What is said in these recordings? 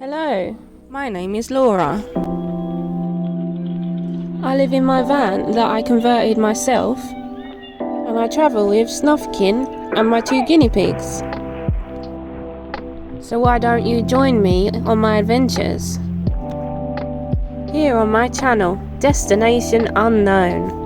Hello, my name is Laura. I live in my van that I converted myself, and I travel with Snuffkin and my 2 guinea pigs. So why don't you join me on my adventures? Here on my channel, Destination Unknown.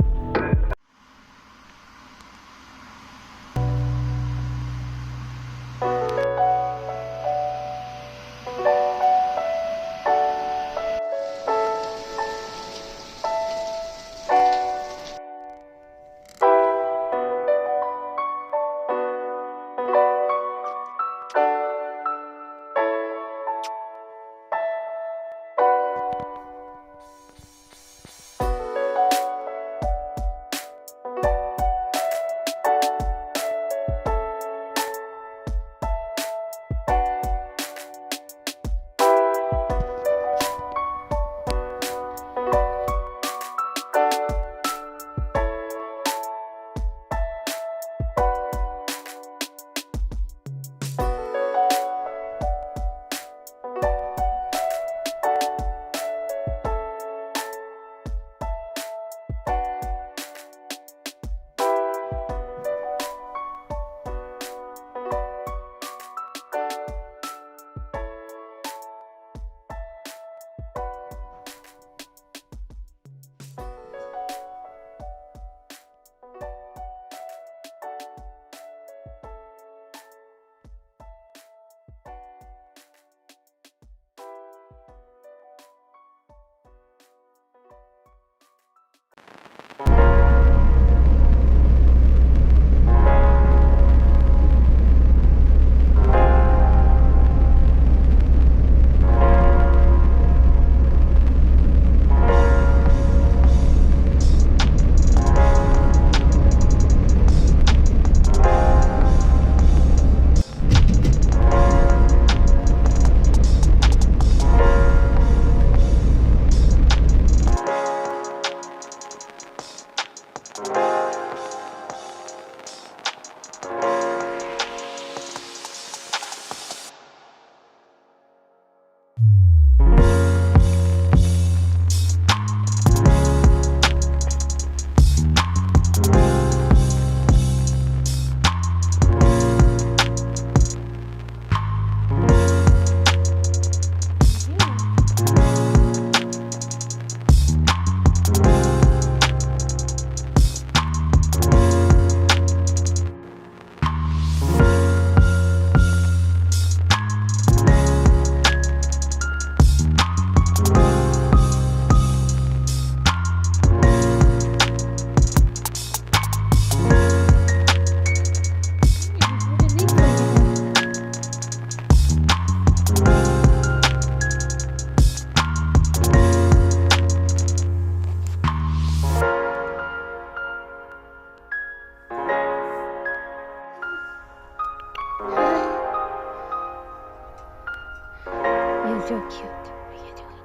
You're so cute. What are you doing?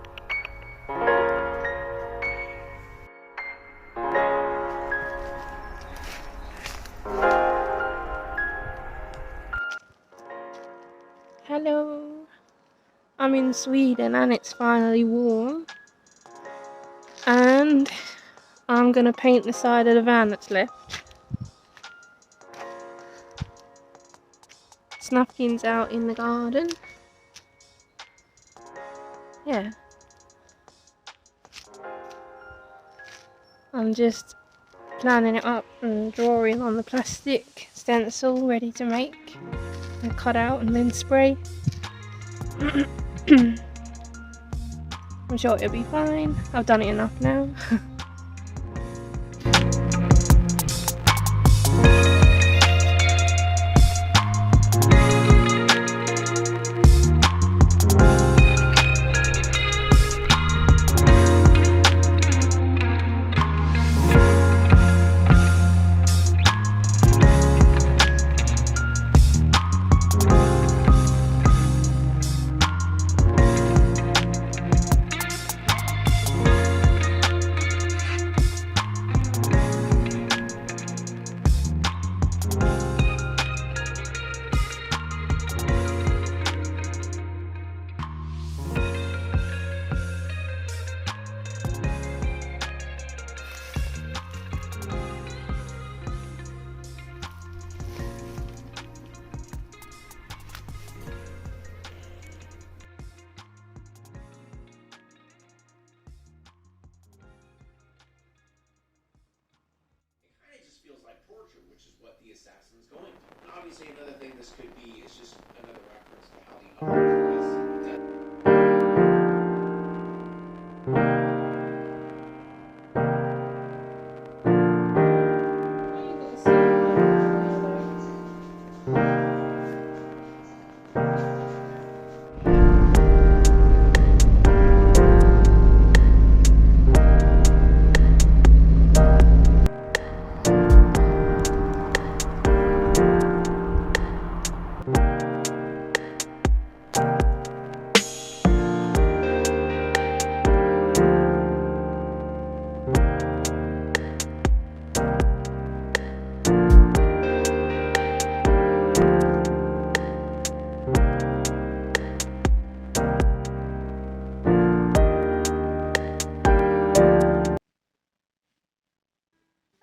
Hello. I'm in Sweden and it's finally warm. And I'm gonna paint the side of the van that's left. Snuffkin's out in the garden. Yeah. I'm just planning it up and drawing on the plastic stencil ready to make and cut out and then spray. I'm sure it'll be fine. I've done it enough now. which is what the assassin's going to. And obviously, another thing this could be is just another reference to how the art is.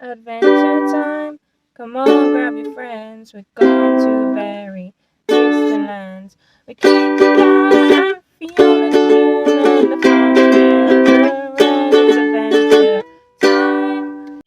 Adventure time, come on, grab your friends, we're going to very distant lands. We kick it down and Fiona the Moon and the fun together, and it's adventure time.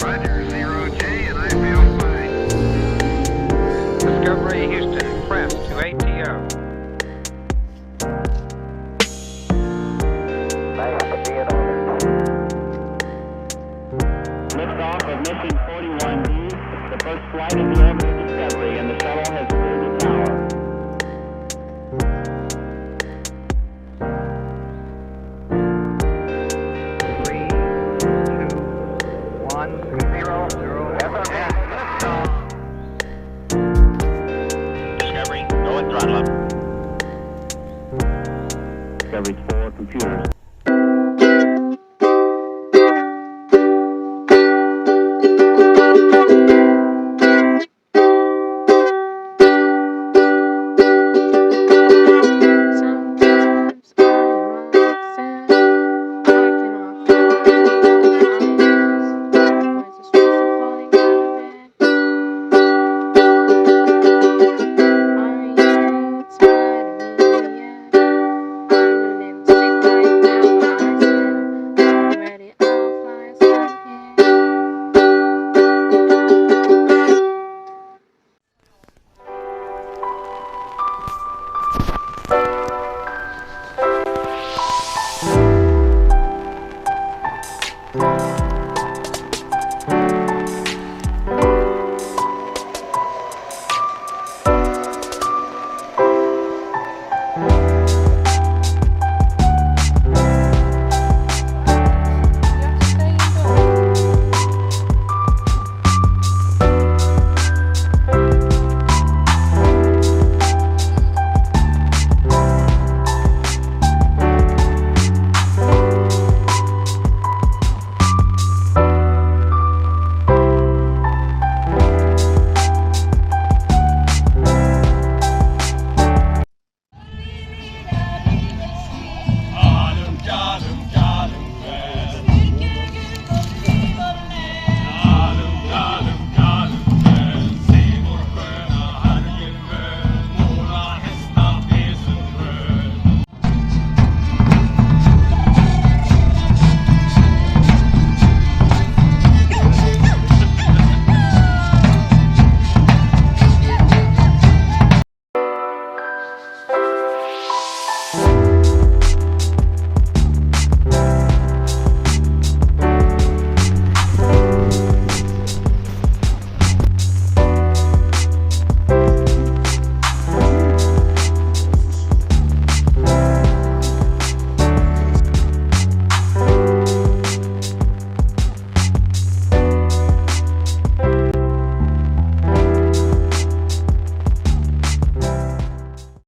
Roger, 0J, and I feel fine. Discovery, Houston.